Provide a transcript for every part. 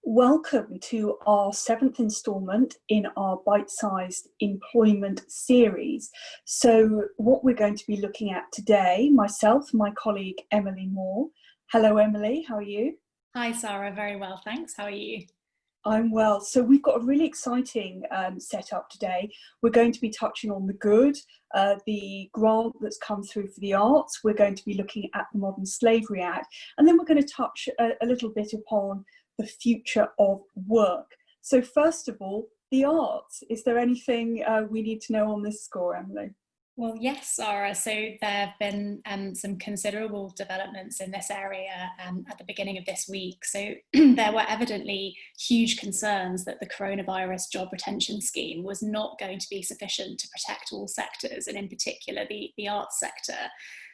Welcome to our seventh instalment in our bite-sized employment series. So what we're going to be looking at today, myself, my colleague Emily Moore. Hello Emily, how are you? Hi Sara, very well thanks. How are you? I'm well. So we've got a really exciting setup today. We're going to be touching on the good, the grant that's come through for the arts. We're going to be looking at the Modern Slavery Act, and then we're going to touch a little bit upon the future of work. So first of all, the arts. Is there anything we need to know on this score, Emily? Well, yes, Sara. So there have been some considerable developments in this area at the beginning of this week. So there were evidently huge concerns that the coronavirus job retention scheme was not going to be sufficient to protect all sectors, and in particular the arts sector.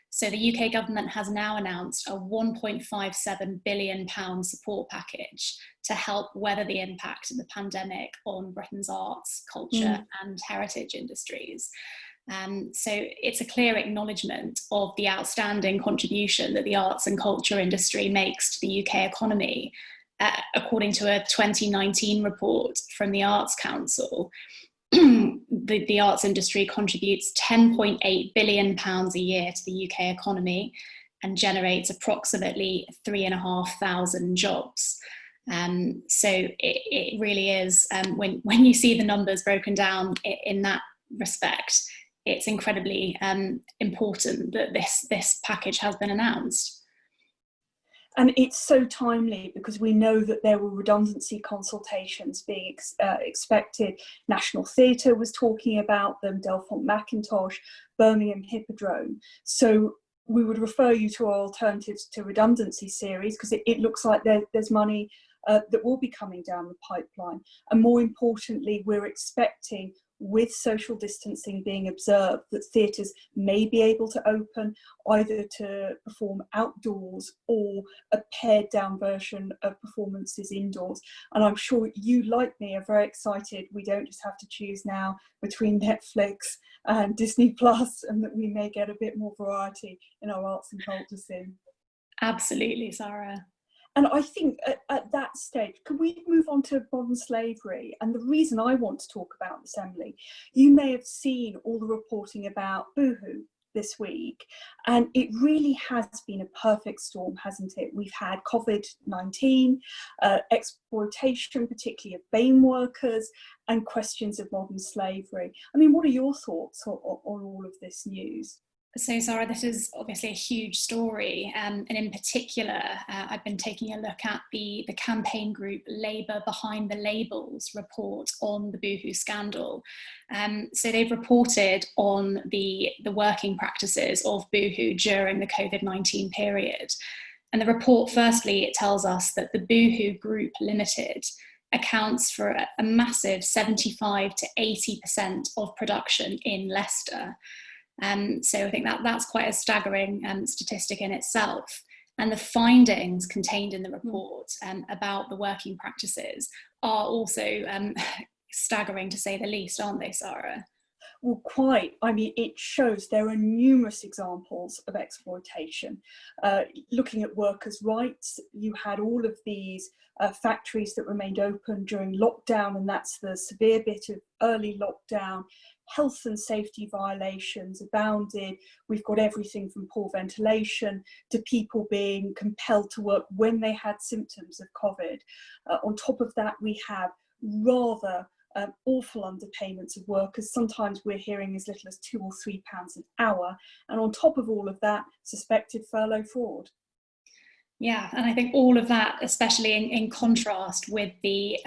So the UK government has now announced a £1.57 billion support package to help weather the impact of the pandemic on Britain's arts, culture and heritage industries. So it's a clear acknowledgement of the outstanding contribution that the arts and culture industry makes to the UK economy. According to a 2019 report from the Arts Council, the arts industry contributes £10.8 billion a year to the UK economy and generates approximately 3,500 jobs. So it really is, when you see the numbers broken down in that respect, it's incredibly important that this package has been announced. And it's so timely because we know that there were redundancy consultations being expected. National Theatre was talking about them, Delphont Mackintosh, Birmingham Hippodrome. So we would refer you to our Alternatives to Redundancy series because it looks like there's money that will be coming down the pipeline. And more importantly, we're expecting, with social distancing being observed, that theatres may be able to open either to perform outdoors or a pared down version of performances indoors. And I'm sure you, like me, are very excited we don't just have to choose now between Netflix and Disney Plus, and that we may get a bit more variety in our arts and culture scene. Absolutely, Sara. And I think at that stage, can we move on to modern slavery? And the reason I want to talk about this, Emily, you may have seen all the reporting about Boohoo this week, and it really has been a perfect storm, hasn't it? We've had COVID-19, exploitation, particularly of BAME workers, and questions of modern slavery. I mean, what are your thoughts on all of this news? So Sara, this is obviously a huge story, and in particular, I've been taking a look at the campaign group Labour Behind the Labels report on the Boohoo scandal. So they've reported on the working practices of Boohoo during the COVID-19 period. And the report, firstly, it tells us that the Boohoo Group Limited accounts for a massive 75 to 80% of production in Leicester. So I think that's quite a staggering statistic in itself. And the findings contained in the report about the working practices are also staggering, to say the least, aren't they, Sara? Well, quite. I mean, it shows there are numerous examples of exploitation. Looking at workers' rights, you had all of these factories that remained open during lockdown, and that's the severe bit of early lockdown. Health and safety violations abounded. We've got everything from poor ventilation to people being compelled to work when they had symptoms of COVID. On top of that, we have rather awful underpayments of workers. Sometimes we're hearing as little as £2 or £3 an hour. And on top of all of that, suspected furlough fraud. Yeah, and I think all of that, especially in contrast with the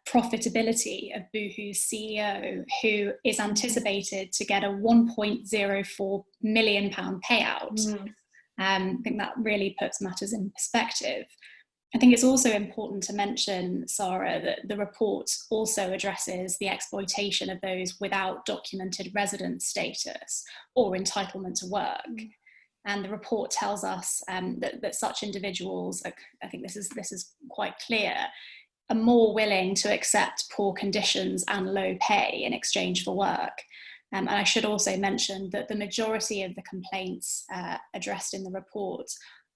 profitability of Boohoo's CEO, who is anticipated to get a £1.04 million payout. I think that really puts matters in perspective. I think it's also important to mention, Sara, that the report also addresses the exploitation of those without documented residence status or entitlement to work. And the report tells us that such individuals, I think this is quite clear, are more willing to accept poor conditions and low pay in exchange for work. And I should also mention that the majority of the complaints addressed in the report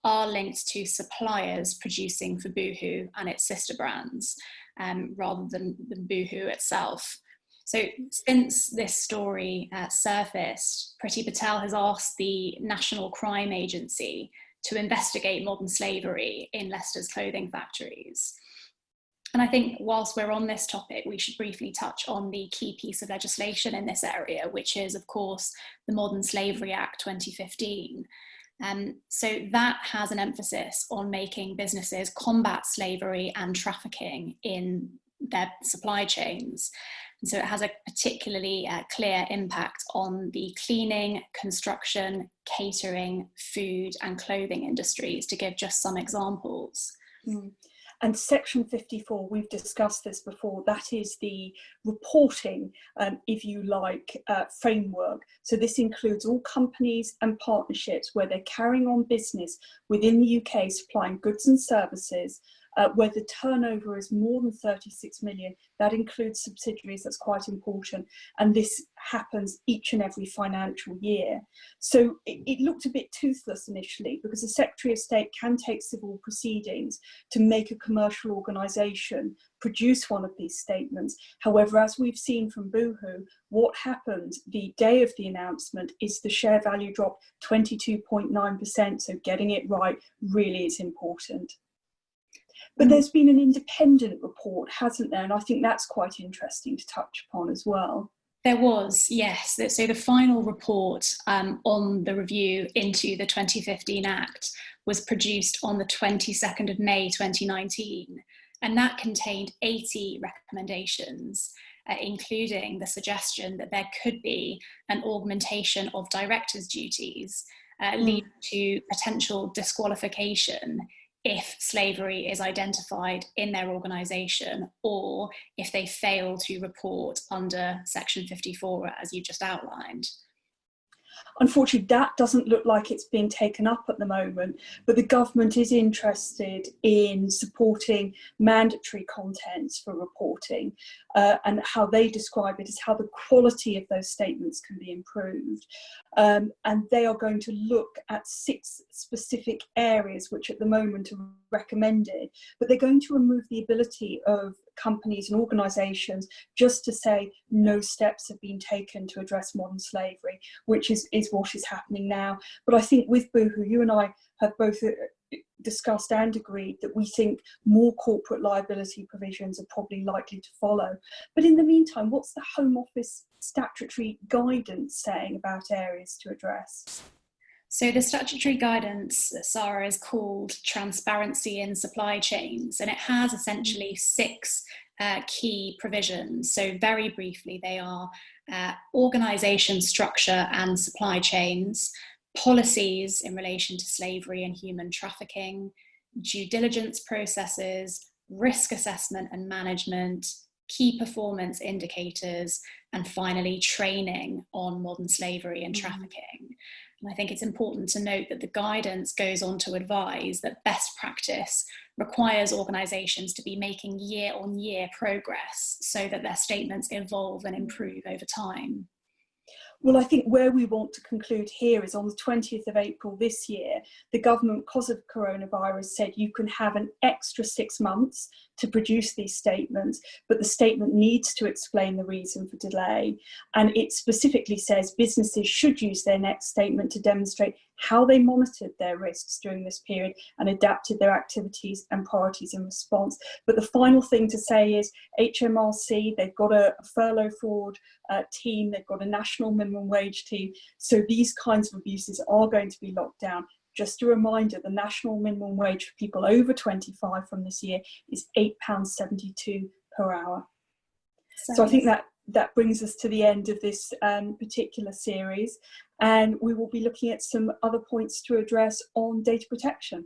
are linked to suppliers producing for Boohoo and its sister brands, rather than Boohoo itself. So since this story surfaced, Priti Patel has asked the National Crime Agency to investigate modern slavery in Leicester's clothing factories. And I think whilst we're on this topic, we should briefly touch on the key piece of legislation in this area, which is, of course, the Modern Slavery Act 2015. So that has an emphasis on making businesses combat slavery and trafficking in their supply chains. And so it has a particularly clear impact on the cleaning, construction, catering, food and clothing industries, to give just some examples. Mm. And Section 54, we've discussed this before, that is the reporting, if you like, framework. So this includes all companies and partnerships where they're carrying on business within the UK, supplying goods and services, where the turnover is more than 36 million. That includes subsidiaries, that's quite important. And this happens each and every financial year. So it looked a bit toothless initially, because the Secretary of State can take civil proceedings to make a commercial organisation produce one of these statements. However, as we've seen from Boohoo, what happened the day of the announcement is the share value dropped 22.9%. So getting it right really is important. But there's been an independent report, hasn't there? And I think that's quite interesting to touch upon as well. There was, yes. So the final report on the review into the 2015 Act was produced on the 22nd of May 2019. And that contained 80 recommendations, including the suggestion that there could be an augmentation of directors' duties, leading to potential disqualification if slavery is identified in their organisation, or if they fail to report under Section 54, as you just outlined. Unfortunately, that doesn't look like it's being taken up at the moment, but the government is interested in supporting mandatory contents for reporting, and how they describe it is how the quality of those statements can be improved. And they are going to look at 6 specific areas which at the moment are recommended, but they're going to remove the ability of companies and organisations just to say no steps have been taken to address modern slavery, which is what is happening now. But I think with Boohoo, you and I have both discussed and agreed that we think more corporate liability provisions are probably likely to follow. But in the meantime, what's the Home Office statutory guidance saying about areas to address? So the statutory guidance, Sara, is called Transparency in Supply Chains, and it has essentially 6 key provisions. So very briefly, they are organisation, structure and supply chains, policies in relation to slavery and human trafficking, due diligence processes, risk assessment and management, key performance indicators, and finally training on modern slavery and trafficking. And I think it's important to note that the guidance goes on to advise that best practice requires organisations to be making year-on-year progress so that their statements evolve and improve over time. Well, I think where we want to conclude here is on the 20th of April this year, the government, because of coronavirus, said you can have an extra 6 months to produce these statements, but the statement needs to explain the reason for delay. And it specifically says businesses should use their next statement to demonstrate how they monitored their risks during this period and adapted their activities and priorities in response. But the final thing to say is HMRC, they've got a furlough fraud team, they've got a national minimum wage team. So these kinds of abuses are going to be locked down. Just a reminder, the national minimum wage for people over 25 from this year is £8.72 per hour. So I think that brings us to the end of this particular series, and we will be looking at some other points to address on data protection.